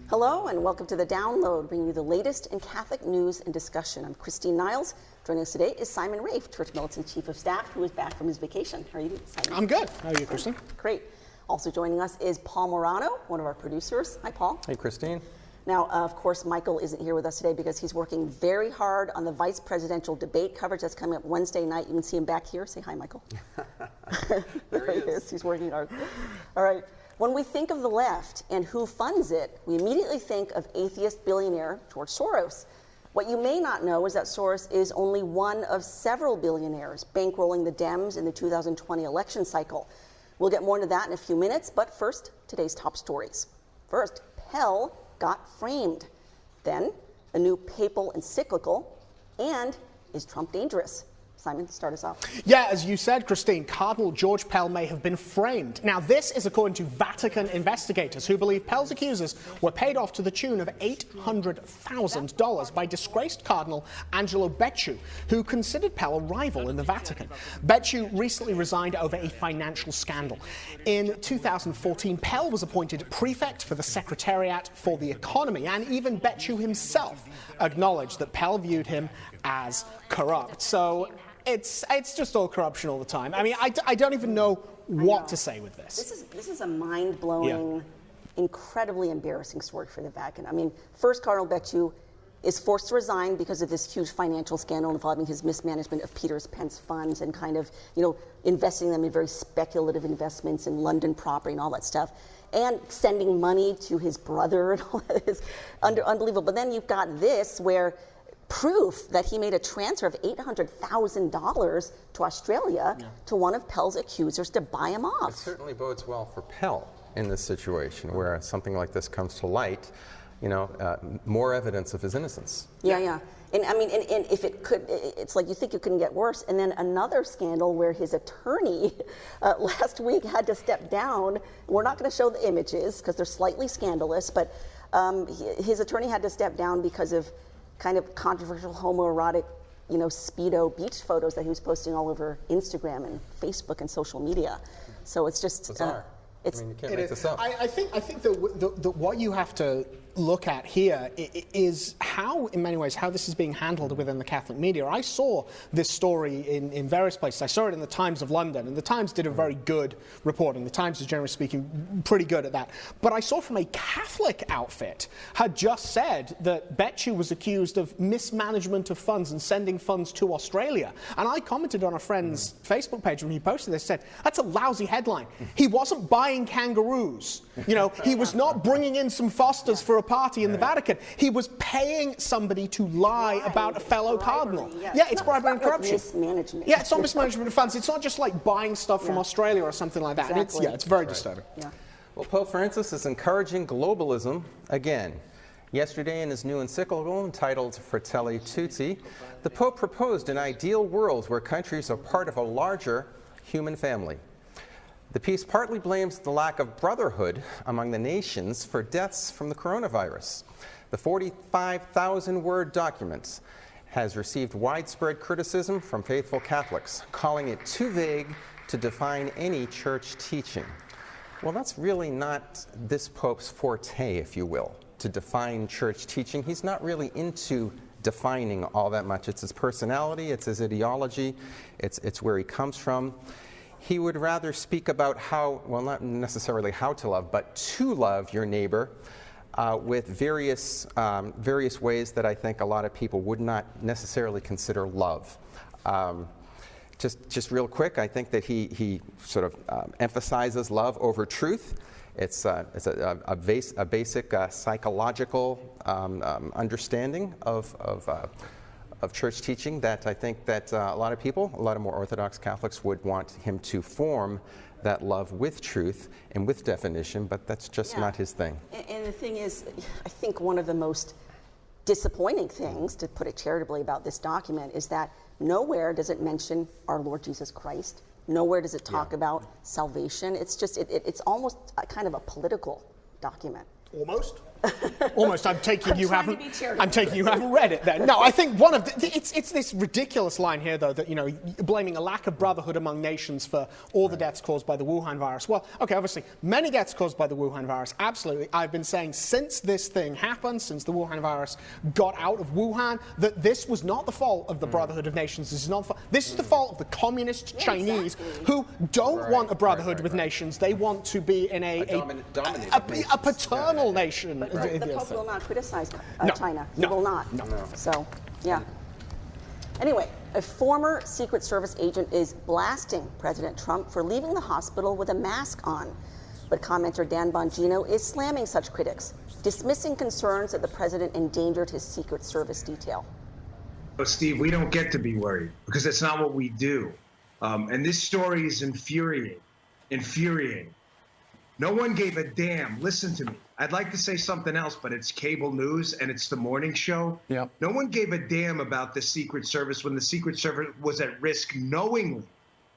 Hello and welcome to The Download, bringing you the latest in Catholic news and discussion. I'm Christine Niles. Joining us today is Simon Rafe, Church Militant Chief of Staff, who is back from his vacation. How are you doing, Simon? I'm good. How are you, Christine? Great. Also joining us is Paul Morano, one of our producers. Hi, Paul. Hey, Christine. Now, of course, Michael isn't here with us today because he's working very hard on the vice presidential debate coverage that's coming up Wednesday night. You can see him back here. Say hi, Michael. There he is. He's working hard. All right. When we think of the left and who funds it, we immediately think of atheist billionaire George Soros. What you may not know is that Soros is only one of several billionaires bankrolling the Dems in the 2020 election cycle. We'll get more into that in a few minutes, but first, today's top stories. First, Pell got framed. Then, a new papal encyclical, and is Trump dangerous? Simon, start us off. Yeah, as you said, Christine, Cardinal George Pell may have been framed. Now, this is according to Vatican investigators who believe Pell's accusers were paid off to the tune of $800,000 by disgraced Cardinal Angelo Becciu, who considered Pell a rival in the Vatican. Becciu recently resigned over a financial scandal. In 2014, Pell was appointed prefect for the Secretariat for the Economy, and even Becciu himself acknowledged that Pell viewed him as corrupt. So it's just all corruption all the time. I mean, I don't even know what to say with this. This is a mind-blowing, incredibly embarrassing story for the Vatican. I mean, first, Cardinal Becciu is forced to resign because of this huge financial scandal involving his mismanagement of Peter's Pence funds and kind of, investing them in very speculative investments in London property and all that stuff, and sending money to his brother and all that is unbelievable. But then you've got this where proof that he made a transfer of $800,000 to Australia to one of Pell's accusers to buy him off. It certainly bodes well for Pell in this situation where something like this comes to light, more evidence of his innocence. Yeah. And I mean, and if it could, it's like you think it couldn't get worse. And then another scandal where his attorney last week had to step down. We're not going to show the images because they're slightly scandalous, but his attorney had to step down because of kind of controversial homoerotic, Speedo beach photos that he was posting all over Instagram and Facebook and social media. So it's just bizarre. You can't make this up. I think that what you have to look at here is how, in many ways, how this is being handled within the Catholic media. I saw this story in various places. I saw it in the Times of London, and the Times did a very good reporting. The Times is, generally speaking, pretty good at that. But I saw from a Catholic outfit had just said that Becciu was accused of mismanagement of funds and sending funds to Australia. And I commented on a friend's Facebook page when he posted this, said, that's a lousy headline. He wasn't buying kangaroos. He was not bringing in some Fosters for a party in the Vatican. He was paying somebody to lie about a fellow cardinal. Yeah, it's bribery and corruption. Like mismanagement. Yeah, it's not mismanagement of funds. It's not just like buying stuff from Australia or something like that. Exactly. It's very disturbing. Yeah. Well, Pope Francis is encouraging globalism again. Yesterday, in his new encyclical entitled Fratelli Tutti, the Pope proposed an ideal world where countries are part of a larger human family. The piece partly blames the lack of brotherhood among the nations for deaths from the coronavirus. The 45,000-word document has received widespread criticism from faithful Catholics, calling it too vague to define any church teaching. Well, that's really not this Pope's forte, if you will, to define church teaching. He's not really into defining all that much. It's his personality, it's his ideology, it's where he comes from. He would rather speak about how, well, not necessarily how to love, but to love your neighbor with various ways that I think a lot of people would not necessarily consider love. Just real quick, I think that he sort of emphasizes love over truth. It's a basic psychological understanding of church teaching that I think that a lot of people, a lot of more Orthodox Catholics would want him to form that love with truth and with definition, but that's just not his thing. And the thing is, I think one of the most disappointing things, to put it charitably, about this document is that nowhere does it mention our Lord Jesus Christ. Nowhere does it talk about salvation. It's just, it's almost kind of a political document. Almost? Almost. I'm taking you trying to haven't. be charitable. I'm taking you haven't read it then. No, I think one of it's this ridiculous line here though that blaming a lack of brotherhood among nations for all the deaths caused by the Wuhan virus. Well, okay, obviously many deaths caused by the Wuhan virus. Absolutely, I've been saying since this thing happened, since the Wuhan virus got out of Wuhan, that this was not the fault of the Brotherhood of Nations. This is not. This is the fault of the communist Chinese who don't want a brotherhood with nations. They want to be in a paternal nation. The Pope will not criticize No. China. He No. will not. No. So, yeah. Anyway, a former Secret Service agent is blasting President Trump for leaving the hospital with a mask on. But commenter Dan Bongino is slamming such critics, dismissing concerns that the president endangered his Secret Service detail. But Steve, we don't get to be worried because that's not what we do. And this story is infuriating. No one gave a damn. Listen to me. I'd like to say something else, but it's cable news and it's the morning show. Yep. No one gave a damn about the Secret Service when the Secret Service was at risk knowingly,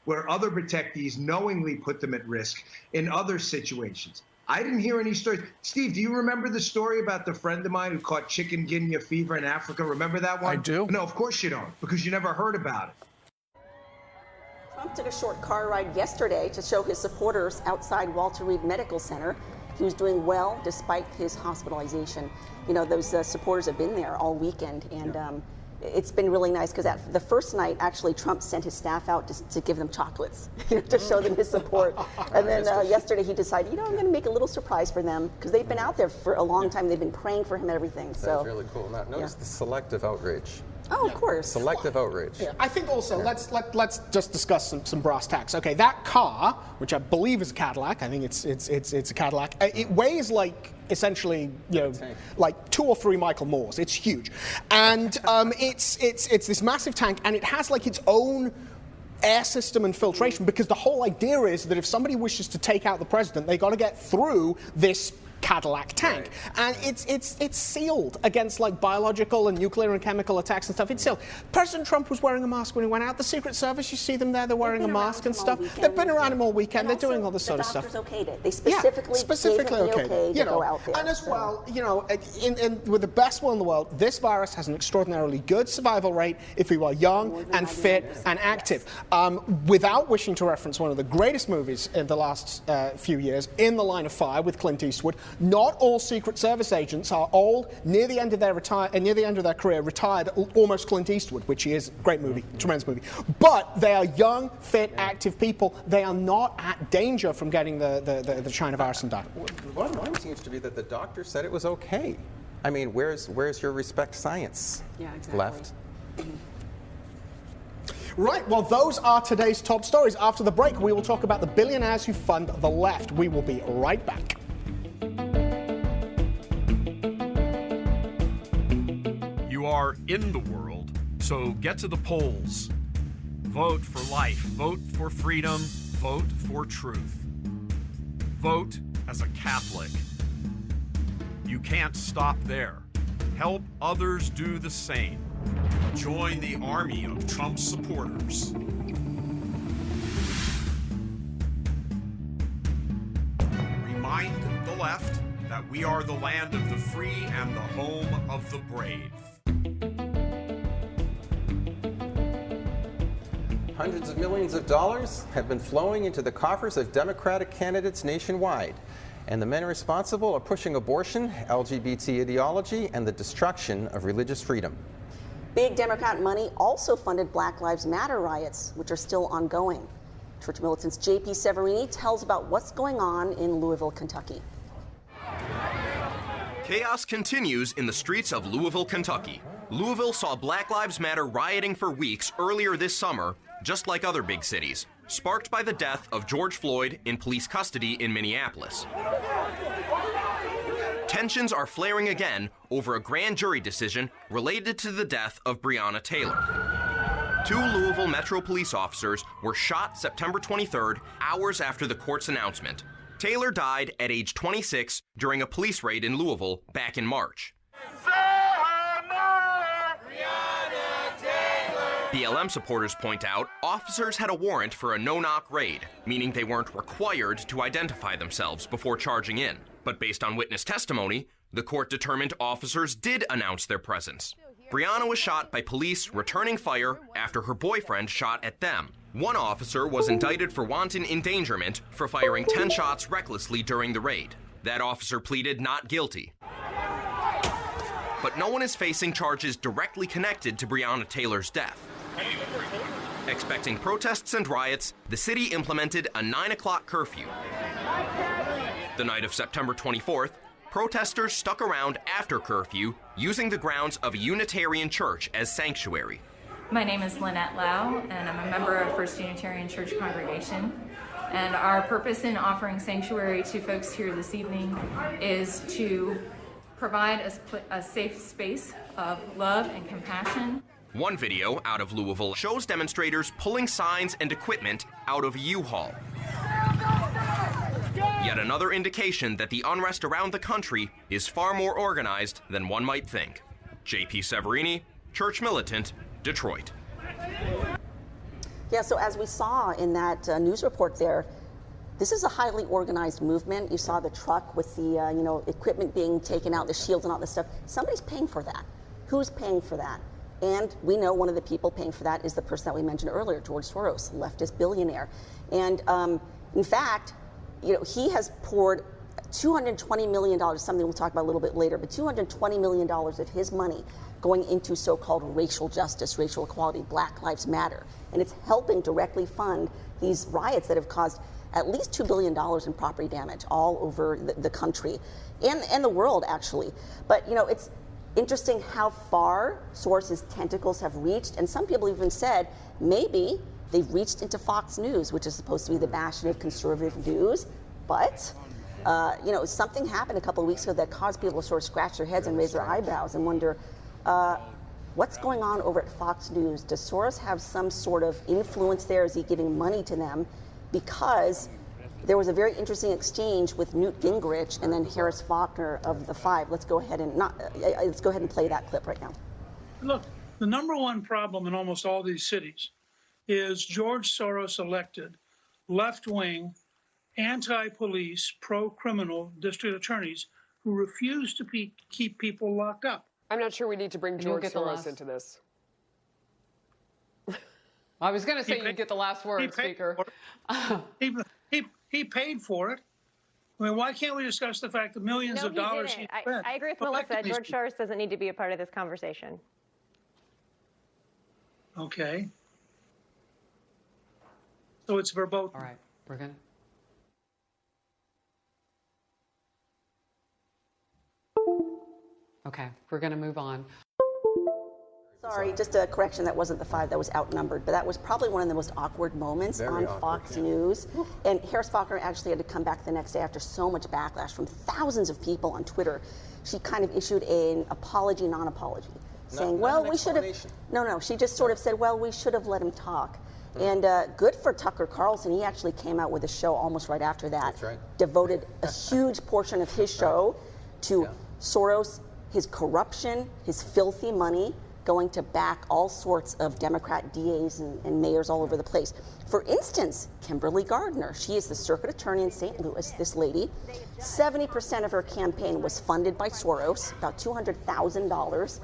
where other protectees knowingly put them at risk in other situations. I didn't hear any stories. Steve, do you remember the story about the friend of mine who caught chikungunya fever in Africa? Remember that one? I do. No, of course you don't, because you never heard about it. Trump took a short car ride yesterday to show his supporters outside Walter Reed Medical Center he was doing well despite his hospitalization. Those supporters have been there all weekend, and it's been really nice because the first night, actually, Trump sent his staff out to give them chocolates, to show them his support. And then yesterday he decided, I'm going to make a little surprise for them because they've been out there for a long time. They've been praying for him and everything. That's So really cool. Now, notice the selective outrage. Oh, of course. Selective outrage. Yeah, I think also let's just discuss some brass tacks. Okay, that car, which I believe is a Cadillac, I think it's a Cadillac. It weighs like essentially like 2 or 3 Michael Moores. It's huge, and it's this massive tank, and it has like its own air system and filtration because the whole idea is that if somebody wishes to take out the president, they got to get through this Cadillac tank, and it's sealed against like biological and nuclear and chemical attacks and stuff. It's sealed. President Trump was wearing a mask when he went out. The Secret Service, you see them there, they're wearing a mask and stuff. They've been around him all weekend. They're doing all this sort of stuff. The doctors okayed it. They specifically gave him the okay to go out there. And as well, with the best will in the world, this virus has an extraordinarily good survival rate if you are young and fit and active. Without wishing to reference one of the greatest movies in the last few years, In the Line of Fire with Clint Eastwood, not all Secret Service agents are old, near the end of their career, retired, almost Clint Eastwood, which he is. Great movie, tremendous movie. But they are young, fit, active people. They are not at danger from getting the China virus and dying. One of mine seems to be that the doctor said it was okay. I mean, where's your respect science left? Right, well, those are today's top stories. After the break, we will talk about the billionaires who fund the left. We will be right back. You are in the world, so get to the polls. Vote for life. Vote for freedom. Vote for truth. Vote as a Catholic. You can't stop there. Help others do the same. Join the army of Trump supporters. Remind the left that we are the land of the free and the home of the brave. Hundreds of millions of dollars have been flowing into the coffers of Democratic candidates nationwide. And the men responsible are pushing abortion, LGBT ideology, and the destruction of religious freedom. Big Democrat money also funded Black Lives Matter riots, which are still ongoing. Church militants J.P. Severini tells about what's going on in Louisville, Kentucky. Chaos continues in the streets of Louisville, Kentucky. Louisville saw Black Lives Matter rioting for weeks earlier this summer, just like other big cities, sparked by the death of George Floyd in police custody in Minneapolis. Tensions are flaring again over a grand jury decision related to the death of Breonna Taylor. 2 Louisville Metro police officers were shot September 23rd, hours after the court's announcement. Taylor died at age 26 during a police raid in Louisville back in March. BLM supporters point out officers had a warrant for a no-knock raid, meaning they weren't required to identify themselves before charging in. But based on witness testimony, The court determined officers did announce their presence. Breonna was shot by police returning fire after her boyfriend shot at them. One officer was indicted for wanton endangerment for firing 10 shots recklessly during the raid. That officer pleaded not guilty. But no one is facing charges directly connected to Breonna Taylor's death. Expecting protests and riots, the city implemented a 9 o'clock curfew. The night of September 24th, protesters stuck around after curfew, using the grounds of a Unitarian church as sanctuary. My name is Lynette Lau, and I'm a member of First Unitarian Church Congregation. And our purpose in offering sanctuary to folks here this evening is to provide a safe space of love and compassion. One video out of Louisville shows demonstrators pulling signs and equipment out of a U-Haul. Yet another indication that the unrest around the country is far more organized than one might think. J.P. Severini, Church Militant, Detroit. Yeah, so as we saw in that news report there, this is a highly organized movement. You saw the truck with the equipment being taken out, the shields and all this stuff. Somebody's paying for that. Who's paying for that? And we know one of the people paying for that is the person that we mentioned earlier, George Soros, leftist billionaire. And in fact, he has poured $220 million, something we'll talk about a little bit later, but $220 million of his money going into so-called racial justice, racial equality, Black Lives Matter. And it's helping directly fund these riots that have caused at least $2 billion in property damage all over the country and the world, actually. But, it's interesting how far Soros's tentacles have reached. And some people even said maybe they've reached into Fox News, which is supposed to be the bastion of conservative news. But, something happened a couple of weeks ago that caused people to sort of scratch their heads and raise their eyebrows and wonder, what's going on over at Fox News? Does Soros have some sort of influence there? Is he giving money to them? Because there was a very interesting exchange with Newt Gingrich and then Harris Faulkner of the Five. Let's go ahead and play that clip right now. Look, the number one problem in almost all these cities is George Soros elected left-wing, anti-police, pro-criminal district attorneys who refuse to keep people locked up. I'm not sure we need to bring George Soros into this. I was going to say you'd get the last word, Speaker. He paid for it. I mean, why can't we discuss the fact that millions of dollars he spent? I agree with Melissa. George Soros doesn't need to be a part of this conversation. Okay. So it's verboten. All right, we're going to move on. Sorry, just a correction, that wasn't the Five, that was outnumbered, but that was probably one of the most awkward moments on Fox News. And Harris Faulkner actually had to come back the next day after so much backlash from thousands of people on Twitter. She kind of issued an apology, non-apology, saying, well, we should have, no, she just sort of said, well, we should have let him talk. And good for Tucker Carlson. He actually came out with a show almost right after that. That's right. Devoted a huge portion of his show to Soros, his corruption, his filthy money, going to back all sorts of Democrat DAs and mayors all over the place. For instance, Kimberly Gardner, she is the circuit attorney in St. Louis, this lady. 70% of her campaign was funded by Soros, about $200,000.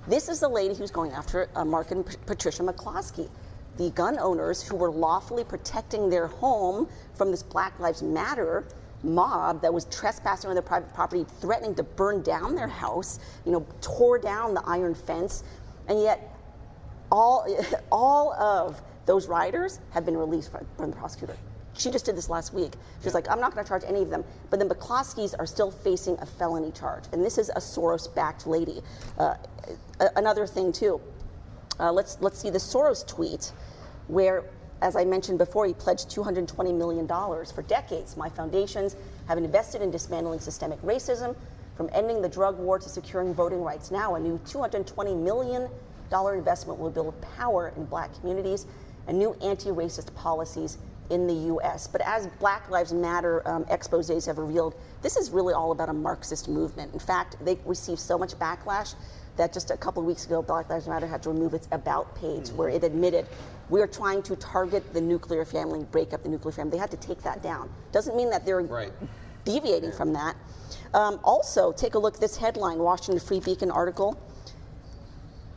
This is the lady who's going after Mark and Patricia McCloskey, the gun owners who were lawfully protecting their home from this Black Lives Matter mob that was trespassing on their private property, threatening to burn down their house, tore down the iron fence, and yet all of those rioters have been released from the prosecutor. She just did this last week. She's like, I'm not going to charge any of them. But the McCloskeys are still facing a felony charge, and this is a Soros-backed lady. Another thing too. Let's see the Soros tweet, where, as I mentioned before, he pledged $220 million for decades. My foundations have invested in dismantling systemic racism, from ending the drug war to securing voting rights. Now, a new $220 million investment will build power in Black communities and new anti-racist policies in the U.S. But as Black Lives Matter exposés have revealed, this is really all about a Marxist movement. In fact, they received so much backlash that just a couple of weeks ago, Black Lives Matter had to remove its About page, where it admitted we are trying to target the nuclear family, break up the nuclear family. They had to take that down. Doesn't mean that they're deviating from that. Also, take a look at this headline, Washington Free Beacon article.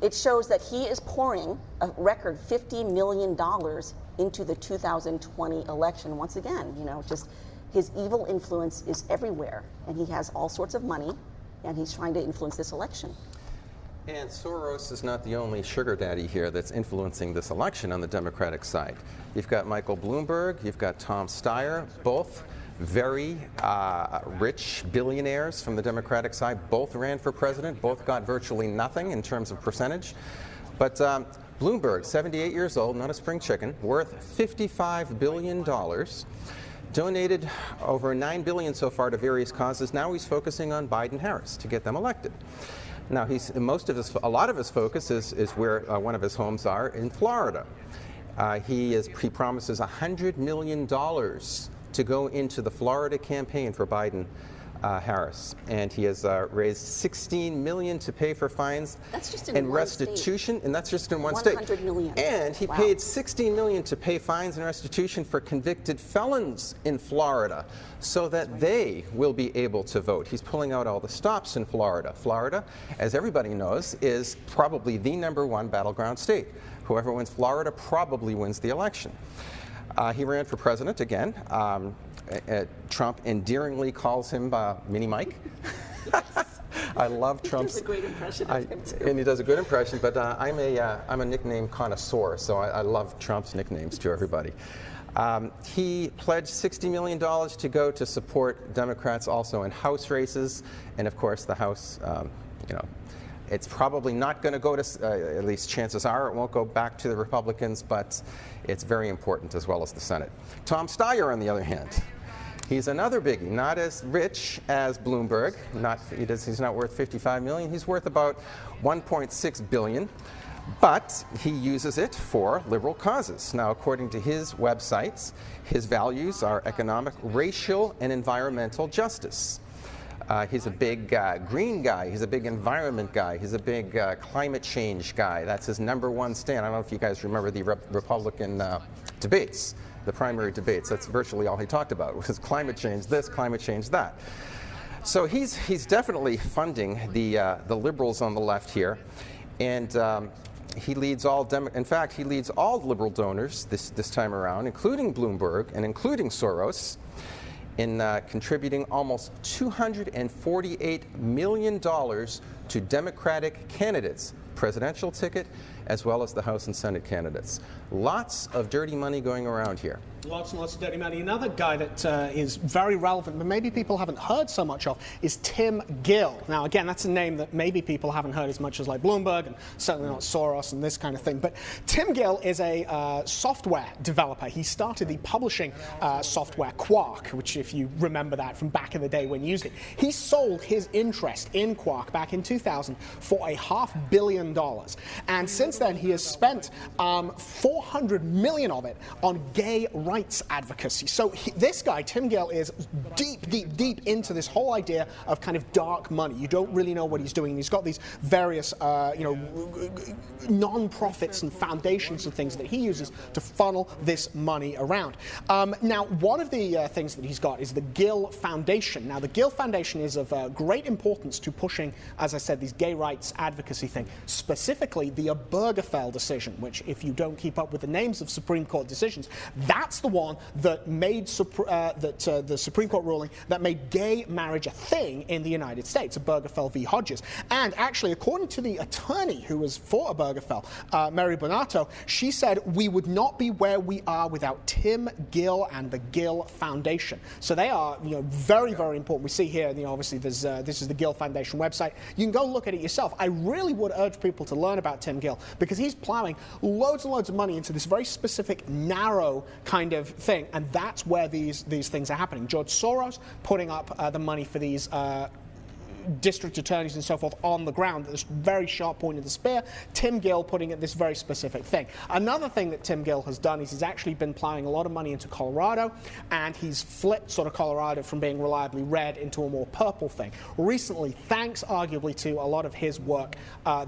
It shows that he is pouring a record $50 million into the 2020 election. Once again, just his evil influence is everywhere, and he has all sorts of money, and he's trying to influence this election. And Soros is not the only sugar daddy here that's influencing this election on the Democratic side. You've got Michael Bloomberg, you've got Tom Steyer, both very rich billionaires from the Democratic side. Both ran for president, both got virtually nothing in terms of percentage. But Bloomberg, 78 years old, not a spring chicken, worth $55 billion, donated over $9 billion so far to various causes. Now he's focusing on Biden-Harris to get them elected. Now, a lot of his focus is where one of his homes are in Florida. He promises $100 million to go into the Florida campaign for Biden-Harris, and he has raised $16 million to pay for fines and restitution, and that's just in one state. $100 million. And he paid $16 million to pay fines and restitution for convicted felons in Florida, so that they will be able to vote. He's pulling out all the stops in Florida. Florida, as everybody knows, is probably the #1 battleground state. Whoever wins Florida probably wins the election. He ran for president again. Trump endearingly calls him Mini Mike. I love Trump's. He does a great impression of him too. And he does a good impression, but I'm a nickname connoisseur, so I love Trump's nicknames to everybody. He pledged $60 million to go to support Democrats also in House races, and of course the House, it's probably not going to go to, at least chances are, it won't go back to the Republicans, but it's very important as well as the Senate. Tom Steyer, on the other hand, he's another biggie, not as rich as Bloomberg. He's not worth $55 million. He's worth about $1.6 billion, but he uses it for liberal causes. Now, according to his websites, his values are economic, racial, and environmental justice. He's a big green guy. He's a big environment guy. He's a big climate change guy. That's his #1 stand. I don't know if you guys remember the Republican debates, the primary debates. That's virtually all he talked about was climate change this, climate change that. So he's definitely funding the liberals on the left here, and he leads all. In fact, he leads all liberal donors this time around, including Bloomberg and including Soros, in contributing almost $248 million to Democratic candidates, presidential ticket, as well as the House and Senate candidates. Lots of dirty money going around here. Lots and lots of dirty money. Another guy that is very relevant, but maybe people haven't heard so much of, is Tim Gill. Now, again, that's a name that maybe people haven't heard as much as like Bloomberg, and certainly not Soros and this kind of thing. But Tim Gill is a software developer. He started the publishing software Quark, which, if you remember that from back in the day when you used it, he sold his interest in Quark back in 2000 for $500 million. And since then, he has spent $400 million of it on gay rights advocacy. So this guy, Tim Gill, is deep into this whole idea of kind of dark money. You don't really know what he's doing. He's got these various, non-profits and foundations and things that he uses to funnel this money around. Now, one of the things that he's got is the Gill Foundation. Now, the Gill Foundation is of great importance to pushing, as I said, these gay rights advocacy thing, specifically the Obergefell decision, which, if you don't keep up with the names of Supreme Court decisions, that's the one that made the Supreme Court ruling that made gay marriage a thing in the United States, Obergefell v. Hodges. And actually, according to the attorney who was for Obergefell, Mary Bonato, she said, we would not be where we are without Tim Gill and the Gill Foundation. So they are, very, very important. We see here, obviously, this is the Gill Foundation website. You can go look at it yourself. I really would urge people to learn about Tim Gill, because he's plowing loads and loads of money into this very specific, narrow kind of thing, and that's where these things are happening. George Soros putting up the money for these district attorneys and so forth on the ground at this very sharp point of the spear. Tim Gill putting at this very specific thing. Another thing that Tim Gill has done is he's actually been plowing a lot of money into Colorado, and he's flipped sort of Colorado from being reliably red into a more purple thing. Recently, thanks arguably to a lot of his work,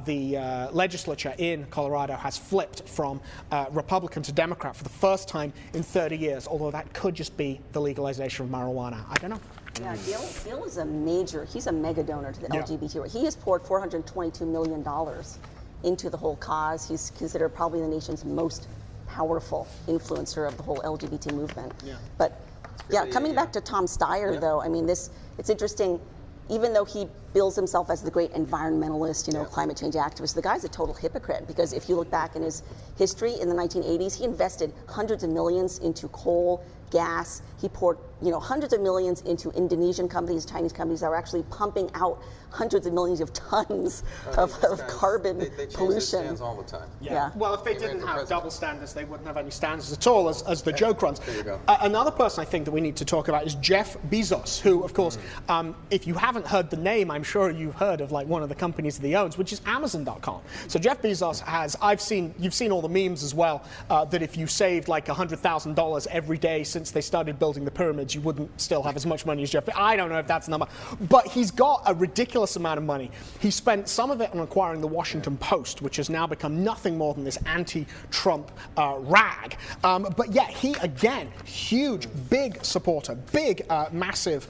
the legislature in Colorado has flipped from Republican to Democrat for the first time in 30 years, although that could just be the legalization of marijuana. I don't know. Yeah, Bill is he's a mega donor to the LGBT. He has poured $422 million into the whole cause. He's considered probably the nation's most powerful influencer of the whole LGBT movement. Yeah. But really, coming back to Tom Steyer, though, I mean, it's interesting. Even though he bills himself as the great environmentalist, climate change activist, the guy's a total hypocrite, because if you look back in his history in the 1980s, he invested hundreds of millions into coal, gas. He poured, hundreds of millions into Indonesian companies, Chinese companies that were actually pumping out hundreds of millions of tons of carbon they change pollution. Their stands all the time. Yeah. Well, if they didn't have double standards, they wouldn't have any standards at all, as the joke runs. There you go. Another person I think that we need to talk about is Jeff Bezos, who, of course, if you haven't heard the name, I'm sure you've heard of one of the companies that he owns, which is Amazon.com. So Jeff Bezos you've seen all the memes as well, that if you saved like $100,000 every day since they started building the pyramids, you wouldn't still have as much money as Jeff. I don't know if that's the number, but he's got a ridiculous amount of money. He spent some of it on acquiring the Washington Post, which has now become nothing more than this anti-Trump rag. But yeah, he again, huge, big supporter, massive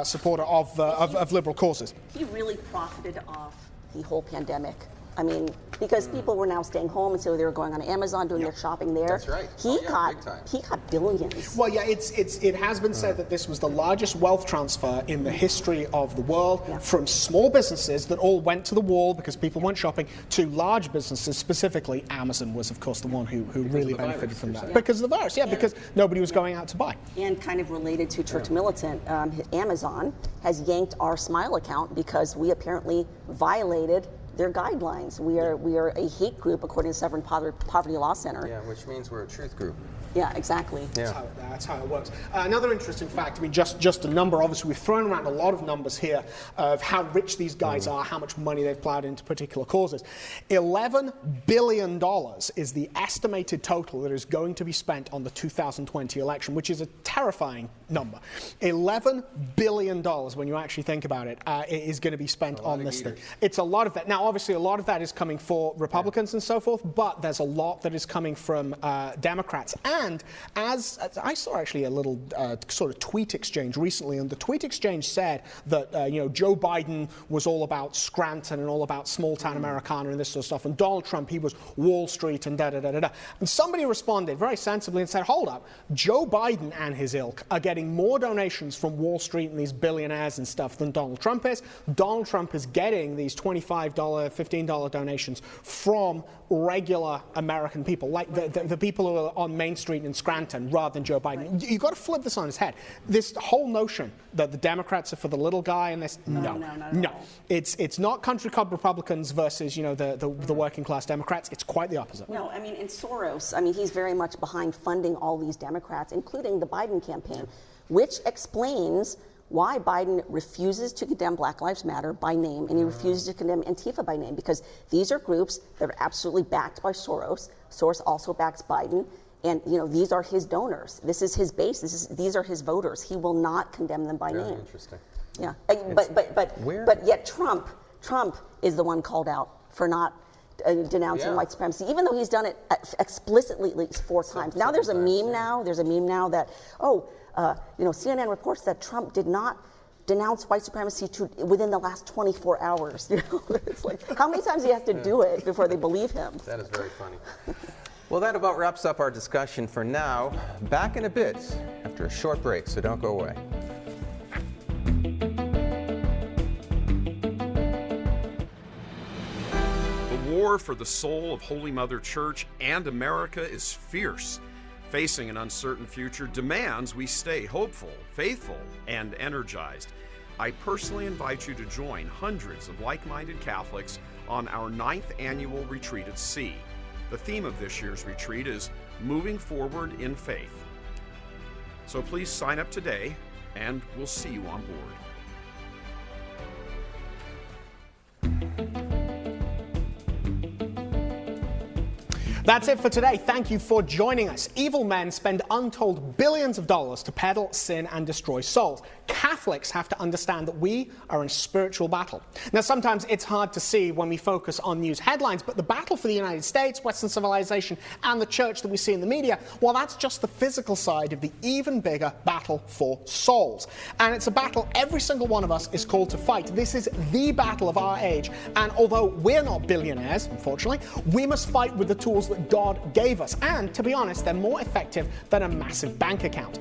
supporter of liberal causes. He really profited off the whole pandemic. I mean, because people were now staying home, and so they were going on Amazon, doing their shopping there. That's right. He got billions. Well, yeah, it has been said that this was the largest wealth transfer in the history of the world, from small businesses that all went to the wall because people weren't shopping, to large businesses. Specifically, Amazon was, of course, the one who really benefited from that. Because of the virus, because nobody was going out to buy. And kind of related to Church Militant, Amazon has yanked our Smile account because we apparently violated their guidelines. We are a hate group according to Severn Poverty Law Center. Yeah, which means we're a truth group. Yeah, exactly. Yeah. That's how it works. Another interesting fact, I mean, just a number, obviously we've thrown around a lot of numbers here of how rich these guys are, how much money they've plowed into particular causes. $11 billion is the estimated total that is going to be spent on the 2020 election, which is a terrifying number. $11 billion, when you actually think about it, is going to be spent on this thing. It's a lot of that. Now, obviously, a lot of that is coming for Republicans and so forth, but there's a lot that is coming from Democrats. And as I saw actually a little sort of tweet exchange recently, and the tweet exchange said that Joe Biden was all about Scranton and all about small town Americana and this sort of stuff, and Donald Trump, he was Wall Street and da-da-da-da-da. And somebody responded very sensibly and said, hold up, Joe Biden and his ilk are getting more donations from Wall Street and these billionaires and stuff than Donald Trump is. Donald Trump is getting these $25, $15 donations from regular American people, like the people who are on Main Street in Scranton, rather than Joe Biden. You've got to flip this on its head. This whole notion that the Democrats are for the little guy and this, no. It's not country club Republicans versus, the working class Democrats. It's quite the opposite. No, I mean, and Soros, he's very much behind funding all these Democrats, including the Biden campaign, which explains why Biden refuses to condemn Black Lives Matter by name, and he refuses to condemn Antifa by name, because these are groups that are absolutely backed by Soros. Soros also backs Biden, and these are his donors. This is his base. These are his voters. He will not condemn them by name. Interesting. Yeah, but yet Trump is the one called out for not denouncing white supremacy, even though he's done it explicitly at least 4 times. Now there's a meme now that CNN reports that Trump did not denounce white supremacy within the last 24 hours. It's like, how many times do you have to do it before they believe him? That is very funny. Well, that about wraps up our discussion for now. Back in a bit after a short break, so don't go away. The war for the soul of Holy Mother Church and America is fierce. Facing an uncertain future demands we stay hopeful, faithful, and energized. I personally invite you to join hundreds of like-minded Catholics on our 9th annual retreat at sea. The theme of this year's retreat is Moving Forward in Faith. So please sign up today, and we'll see you on board. That's it for today. Thank you for joining us. Evil men spend untold billions of dollars to peddle sin and destroy souls. Catholics have to understand that we are in spiritual battle. Now, sometimes it's hard to see when we focus on news headlines, but the battle for the United States, Western civilization, and the church that we see in the media, well, that's just the physical side of the even bigger battle for souls. And it's a battle every single one of us is called to fight. This is the battle of our age. And although we're not billionaires, unfortunately, we must fight with the tools that God gave us. And to be honest, they're more effective than a massive bank account.